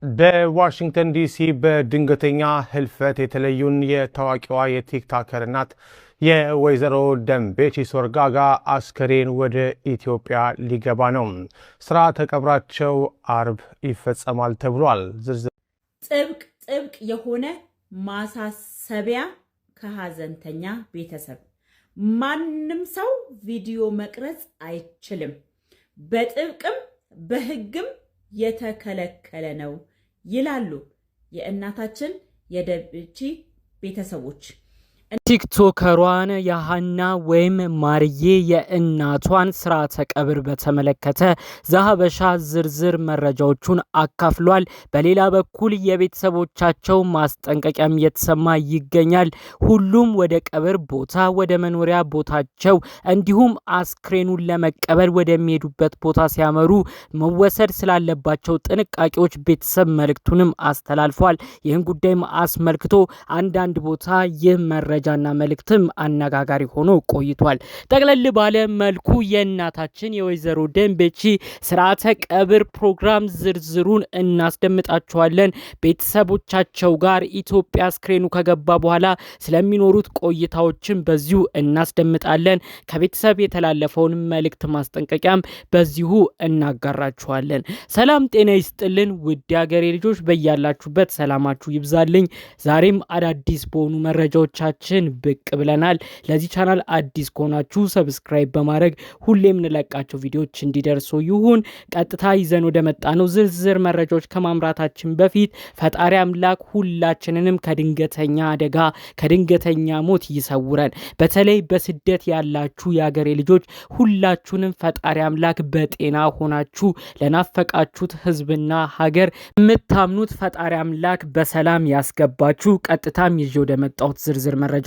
በዋሽንግተን ዲሲ በድንገተኛ ህልፈት የተለዩን የታዋቂዋ የቲክቶከር እናት የወይዘሮ ደንቤቺ ሶርጋጋ አስከሬን ወደ ኢትዮጵያ ሊገባ ነው። ስርዓተ ቀብራቸው አርብ ይፈጸማል ተብሏል። ጥብቅ የሆነ ማሳሰቢያ ከሀዘንተኛ ቤተሰብ ማንም ሰው ቪዲዮ መቅረጽ አይችልም። በጥብቅም በህግም የተከለከለ ነው ይላሉ የእናታችን የደንቤቺ ቤተሰቦች። ቲክቶከሯን የሃና ወይም ማርዬ የእናቷን ስርዓተ ቀብር በተመለከተ ዘሀበሻ ዝርዝር መረጃዎቹን አካፍሏል። በሌላ በኩል የቤተሰቦቻቸው ማስጠንቀቂያም እየተሰማ ይገኛል። ሁሉም ወደ ቀብር ቦታ፣ ወደ መኖሪያ ቦታቸው እንዲሁም አስክሬኑን ለመቀበል ወደሚሄዱበት ቦታ ሲያመሩ መወሰድ ስላለባቸው ጥንቃቄዎች ቤተሰብ መልእክቱንም አስተላልፏል። ይህን ጉዳይም አስመልክቶ አንዳንድ ቦታ ይህ መረጃ ና መልእክትም አነጋጋሪ ሆኖ ቆይቷል። ጠቅለል ባለ መልኩ የእናታችን የወይዘሮ ደንቤቺ ስርዓተ ቀብር ፕሮግራም ዝርዝሩን እናስደምጣችኋለን። ቤተሰቦቻቸው ጋር ኢትዮጵያ አስክሬኑ ከገባ በኋላ ስለሚኖሩት ቆይታዎችን በዚሁ እናስደምጣለን። ከቤተሰብ የተላለፈውን መልእክት ማስጠንቀቂያም በዚሁ እናጋራችኋለን። ሰላም ጤና ይስጥልን ውድ ሀገሬ ልጆች፣ በያላችሁበት ሰላማችሁ ይብዛልኝ። ዛሬም አዳዲስ በሆኑ መረጃዎቻችን ብቅ ብለናል። ለዚህ ቻናል አዲስ ከሆናችሁ ሰብስክራይብ በማድረግ ሁሌም እንለቃቸው ቪዲዮዎች እንዲደርሱ ይሁን። ቀጥታ ይዘን ወደ መጣነው ዝርዝር መረጃዎች ከማምራታችን በፊት ፈጣሪ አምላክ ሁላችንንም ከድንገተኛ አደጋ ከድንገተኛ ሞት ይሰውረን። በተለይ በስደት ያላችሁ የሀገሬ ልጆች ሁላችሁንም ፈጣሪ አምላክ በጤና ሆናችሁ ለናፈቃችሁት ህዝብና ሀገር የምታምኑት ፈጣሪ አምላክ በሰላም ያስገባችሁ። ቀጥታም ይዤ ወደ መጣሁት ዝርዝር መረጃዎቼ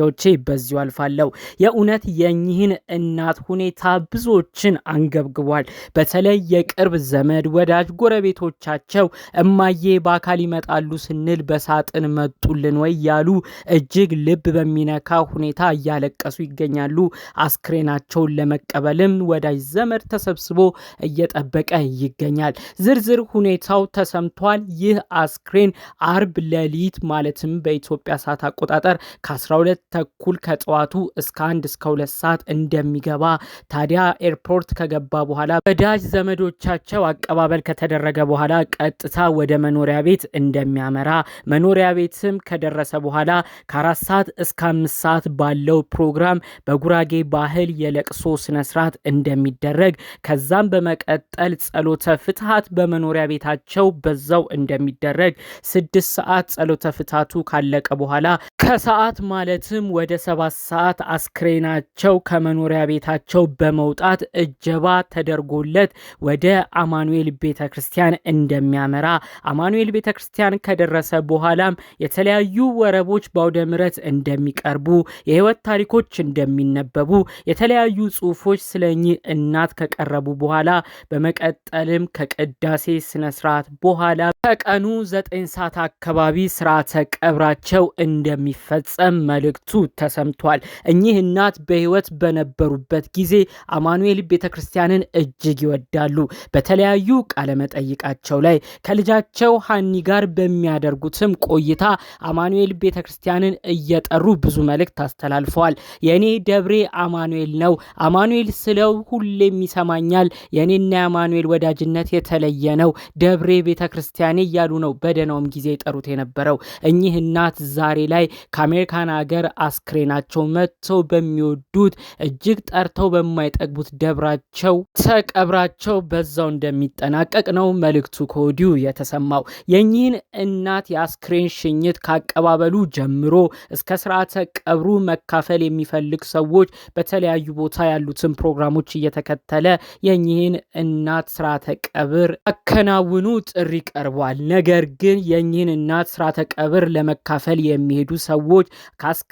በዚሁ አልፋለሁ። የእውነት የኚህን እናት ሁኔታ ብዙዎችን አንገብግቧል። በተለይ የቅርብ ዘመድ ወዳጅ ጎረቤቶቻቸው እማዬ በአካል ይመጣሉ ስንል በሳጥን መጡልን ወይ ያሉ እጅግ ልብ በሚነካ ሁኔታ እያለቀሱ ይገኛሉ። አስክሬናቸውን ለመቀበልም ወዳጅ ዘመድ ተሰብስቦ እየጠበቀ ይገኛል። ዝርዝር ሁኔታው ተሰምቷል። ይህ አስክሬን አርብ ሌሊት ማለትም በኢትዮጵያ ሰዓት አቆጣጠር ከ12 ተኩል ከጠዋቱ እስከ 1 እስከ 2 ሰዓት እንደሚገባ፣ ታዲያ ኤርፖርት ከገባ በኋላ ወዳጅ ዘመዶቻቸው አቀባበል ከተደረገ በኋላ ቀጥታ ወደ መኖሪያ ቤት እንደሚያመራ፣ መኖሪያ ቤትም ከደረሰ በኋላ ከ4 ሰዓት እስከ 5 ሰዓት ባለው ፕሮግራም በጉራጌ ባህል የለቅሶ ስነስርዓት እንደሚደረግ፣ ከዛም በመቀጠል ጸሎተ ፍትሃት በመኖሪያ ቤታቸው በዛው እንደሚደረግ፣ 6 ሰዓት ጸሎተ ፍትሃቱ ካለቀ በኋላ ከሰዓት ማለትም ወደ 7 ሰዓት አስክሬናቸው ከመኖሪያ ቤታቸው በመውጣት እጀባ ተደርጎለት ወደ አማኑኤል ቤተክርስቲያን እንደሚያመራ፣ አማኑኤል ቤተክርስቲያን ከደረሰ በኋላም የተለያዩ ወረቦች በአውደ ምሕረት እንደሚቀርቡ፣ የህይወት ታሪኮች እንደሚነበቡ፣ የተለያዩ ጽሁፎች ስለኚህ እናት ከቀረቡ በኋላ በመቀጠልም ከቅዳሴ ስነ ስርዓት በኋላ ከቀኑ 9 ሰዓት አካባቢ ስርዓተ ቀብራቸው እንደሚፈጸም መልእክቱ ተሰምቷል። እኚህ እናት በህይወት በነበሩበት ጊዜ አማኑኤል ቤተክርስቲያንን እጅግ ይወዳሉ። በተለያዩ ቃለመጠይቃቸው ላይ ከልጃቸው ሃኒ ጋር በሚያደርጉትም ቆይታ አማኑኤል ቤተክርስቲያንን እየጠሩ ብዙ መልእክት አስተላልፈዋል። የኔ ደብሬ አማኑኤል ነው፣ አማኑኤል ስለው ሁሌም ይሰማኛል፣ የኔና የአማኑኤል ወዳጅነት የተለየ ነው፣ ደብሬ ቤተክርስቲያኔ እያሉ ነው በደናውም ጊዜ ጠሩት የነበረው። እኚህ እናት ዛሬ ላይ ከአሜሪካን ሀገር አስክሬናቸው መጥተው በሚወዱት እጅግ ጠርተው በማይጠግቡት ደብራቸው ተቀብራቸው በዛው እንደሚጠናቀቅ ነው መልእክቱ ከወዲሁ የተሰማው። የኚህን እናት የአስክሬን ሽኝት ካቀባበሉ ጀምሮ እስከ ስርዓተ ቀብሩ መካፈል የሚፈልግ ሰዎች በተለያዩ ቦታ ያሉትን ፕሮግራሞች እየተከተለ የኚህን እናት ስርዓተ ቀብር አከናውኑ ጥሪ ቀርቧል። ነገር ግን የኚህን እናት ስርዓተ ቀብር ለመካፈል የሚሄዱ ሰዎች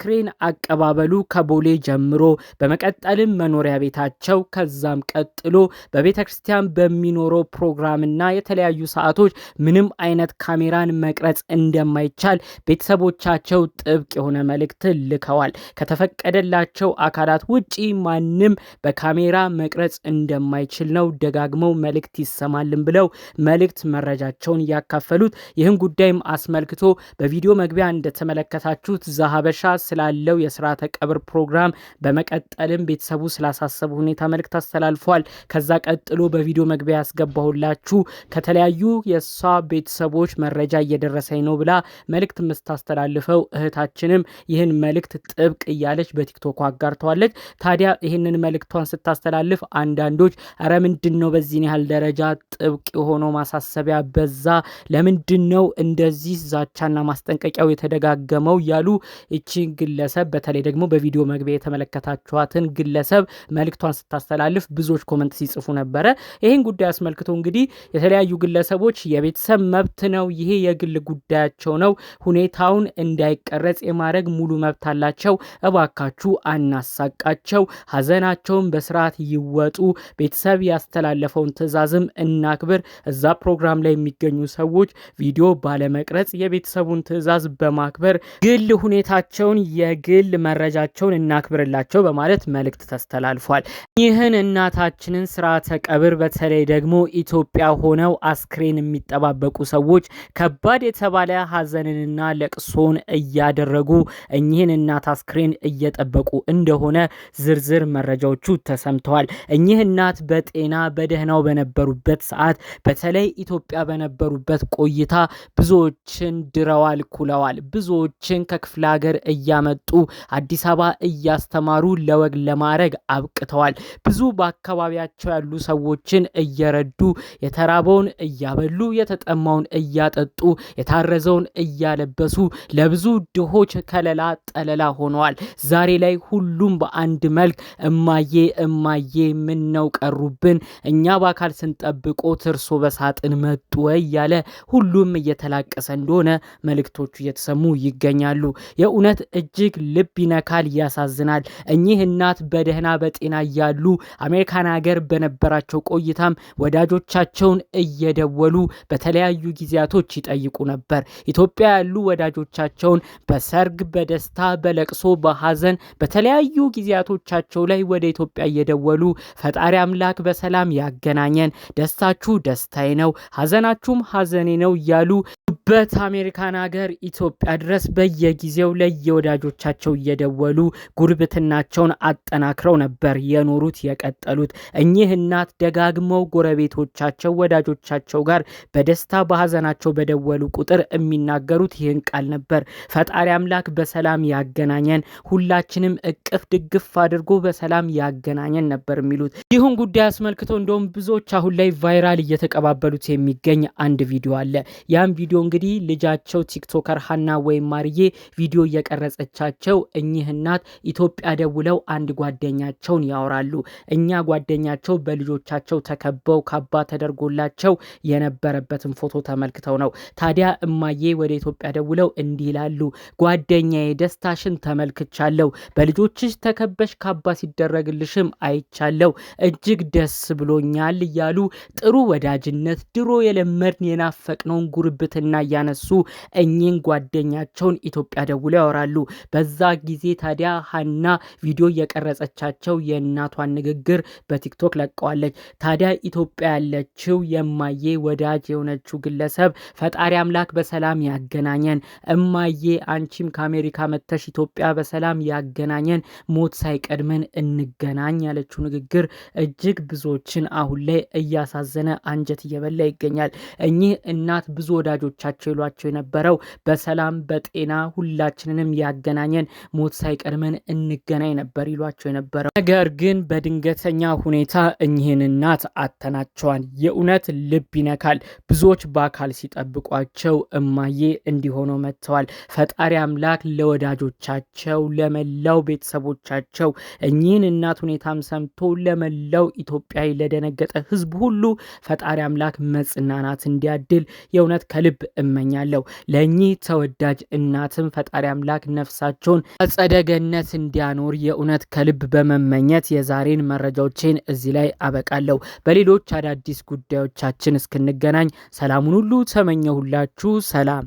የአስክሬን አቀባበሉ ከቦሌ ጀምሮ በመቀጠልም መኖሪያ ቤታቸው ከዛም ቀጥሎ በቤተ ክርስቲያን በሚኖረው ፕሮግራምና የተለያዩ ሰዓቶች ምንም አይነት ካሜራን መቅረጽ እንደማይቻል ቤተሰቦቻቸው ጥብቅ የሆነ መልእክት ልከዋል። ከተፈቀደላቸው አካላት ውጪ ማንም በካሜራ መቅረጽ እንደማይችል ነው ደጋግመው መልእክት ይሰማልን ብለው መልእክት መረጃቸውን ያካፈሉት። ይህን ጉዳይም አስመልክቶ በቪዲዮ መግቢያ እንደተመለከታችሁት ዛሀበሻ ስላለው የስርዓተ ቀብር ፕሮግራም በመቀጠልም ቤተሰቡ ስላሳሰቡ ሁኔታ መልእክት አስተላልፏል። ከዛ ቀጥሎ በቪዲዮ መግቢያ ያስገባሁላችሁ ከተለያዩ የሷ ቤተሰቦች መረጃ እየደረሰኝ ነው ብላ መልእክት የምታስተላልፈው እህታችንም ይህን መልእክት ጥብቅ እያለች በቲክቶክ አጋርተዋለች። ታዲያ ይህንን መልእክቷን ስታስተላልፍ አንዳንዶች ኧረ ምንድነው በዚህን ያህል ደረጃ ጥብቅ የሆነው ማሳሰቢያ በዛ፣ ለምንድነው እንደዚህ ዛቻና ማስጠንቀቂያው የተደጋገመው ያሉ እቺን ግለሰብ በተለይ ደግሞ በቪዲዮ መግቢያ የተመለከታችኋትን ግለሰብ መልእክቷን ስታስተላልፍ ብዙዎች ኮመንት ሲጽፉ ነበረ። ይህን ጉዳይ አስመልክቶ እንግዲህ የተለያዩ ግለሰቦች የቤተሰብ መብት ነው፣ ይሄ የግል ጉዳያቸው ነው፣ ሁኔታውን እንዳይቀረጽ የማድረግ ሙሉ መብት አላቸው፣ እባካችሁ አናሳቃቸው፣ ሀዘናቸውን በስርዓት ይወጡ፣ ቤተሰብ ያስተላለፈውን ትዕዛዝም እናክብር፣ እዛ ፕሮግራም ላይ የሚገኙ ሰዎች ቪዲዮ ባለመቅረጽ የቤተሰቡን ትዕዛዝ በማክበር ግል ሁኔታቸውን የግል መረጃቸውን እናክብርላቸው በማለት መልእክት ተስተላልፏል። ይህን እናታችንን ስርዓተ ቀብር በተለይ ደግሞ ኢትዮጵያ ሆነው አስክሬን የሚጠባበቁ ሰዎች ከባድ የተባለ ሀዘንንና ለቅሶን እያደረጉ እኚህን እናት አስክሬን እየጠበቁ እንደሆነ ዝርዝር መረጃዎቹ ተሰምተዋል። እኚህ እናት በጤና በደህናው በነበሩበት ሰዓት በተለይ ኢትዮጵያ በነበሩበት ቆይታ ብዙዎችን ድረዋል፣ ኩለዋል። ብዙዎችን ከክፍለ ሀገር እያመጡ አዲስ አበባ እያስተማሩ ለወግ ለማዕረግ አብቅተዋል። ብዙ በአካባቢያቸው ያሉ ሰዎችን እየረዱ የተራበውን እያበሉ የተጠማውን እያጠጡ የታረዘውን እያለበሱ ለብዙ ድሆች ከለላ ጠለላ ሆነዋል። ዛሬ ላይ ሁሉም በአንድ መልክ እማዬ እማዬ ምን ነው ቀሩብን፣ እኛ በአካል ስንጠብቆ ትርሶ በሳጥን መጡ እያለ ሁሉም እየተላቀሰ እንደሆነ መልእክቶቹ እየተሰሙ ይገኛሉ። የእውነት እጅግ ልብ ይነካል፣ ያሳዝናል። እኚህ እናት በደህና በጤና እያሉ አሜሪካን ሀገር በነበራቸው ቆይታም ወዳጆቻቸውን እየደወሉ በተለያዩ ጊዜያቶች ይጠይቁ ነበር። ኢትዮጵያ ያሉ ወዳጆቻቸውን በሰርግ፣ በደስታ፣ በለቅሶ፣ በሐዘን በተለያዩ ጊዜያቶቻቸው ላይ ወደ ኢትዮጵያ እየደወሉ ፈጣሪ አምላክ በሰላም ያገናኘን፣ ደስታችሁ ደስታዬ ነው፣ ሐዘናችሁም ሐዘኔ ነው እያሉ በት አሜሪካን ሀገር ኢትዮጵያ ድረስ በየጊዜው ለየወዳጆቻቸው እየደወሉ ጉርብትናቸውን አጠናክረው ነበር የኖሩት የቀጠሉት። እኚህ እናት ደጋግመው ጎረቤቶቻቸው ወዳጆቻቸው ጋር በደስታ በሐዘናቸው በደወሉ ቁጥር የሚናገሩት ይህን ቃል ነበር። ፈጣሪ አምላክ በሰላም ያገናኘን፣ ሁላችንም እቅፍ ድግፍ አድርጎ በሰላም ያገናኘን ነበር የሚሉት። ይሁን ጉዳይ አስመልክቶ እንደውም ብዙዎች አሁን ላይ ቫይራል እየተቀባበሉት የሚገኝ አንድ ቪዲዮ አለ። ያም ቪዲዮ እንግዲህ ልጃቸው ቲክቶከር ሀና ወይም ማርዬ ቪዲዮ እየቀረጸቻቸው እኚህ እናት ኢትዮጵያ ደውለው አንድ ጓደኛቸውን ያወራሉ። እኛ ጓደኛቸው በልጆቻቸው ተከበው ካባ ተደርጎላቸው የነበረበትን ፎቶ ተመልክተው ነው። ታዲያ እማዬ ወደ ኢትዮጵያ ደውለው እንዲህ ይላሉ፣ ጓደኛዬ ደስታሽን ተመልክቻለሁ፣ በልጆችሽ ተከበሽ ካባ ሲደረግልሽም አይቻለሁ፣ እጅግ ደስ ብሎኛል እያሉ ጥሩ ወዳጅነት ድሮ የለመድን የናፈቅነውን ጉርብትና እያነሱ እኚህን ጓደኛቸውን ኢትዮጵያ ደውለው ያወራሉ። በዛ ጊዜ ታዲያ ሀና ቪዲዮ የቀረጸቻቸው የእናቷን ንግግር በቲክቶክ ለቀዋለች። ታዲያ ኢትዮጵያ ያለችው የማዬ ወዳጅ የሆነችው ግለሰብ ፈጣሪ አምላክ በሰላም ያገናኘን፣ እማዬ አንቺም ከአሜሪካ መተሽ ኢትዮጵያ በሰላም ያገናኘን፣ ሞት ሳይቀድመን እንገናኝ ያለችው ንግግር እጅግ ብዙዎችን አሁን ላይ እያሳዘነ አንጀት እየበላ ይገኛል። እኚህ እናት ብዙ ወዳጆቻቸው ይሏቸው የነበረው በሰላም በጤና ሁላችንንም ያገናኘን፣ ሞት ሳይቀድመን እንገናኝ ነበር ይሏቸው የነበረው። ነገር ግን በድንገተኛ ሁኔታ እኚህን እናት አተናቸዋል። የእውነት ልብ ይነካል። ብዙዎች በአካል ሲጠብቋቸው እማዬ እንዲሆነው መጥተዋል። ፈጣሪ አምላክ ለወዳጆቻቸው ለመላው ቤተሰቦቻቸው እኚህን እናት ሁኔታም ሰምቶ ለመላው ኢትዮጵያ ለደነገጠ ሕዝብ ሁሉ ፈጣሪ አምላክ መጽናናት እንዲያድል የእውነት ከልብ እመኛለሁ። ለእኚህ ተወዳጅ እናትም ፈጣሪ አምላክ ነፍሳቸውን አጸደ ገነት እንዲያኖር የእውነት ከልብ በመመኘት የዛሬን መረጃዎችን እዚህ ላይ አበቃለሁ። በሌሎች አዳዲስ ጉዳዮቻችን እስክንገናኝ ሰላሙን ሁሉ ተመኘሁላችሁ። ሰላም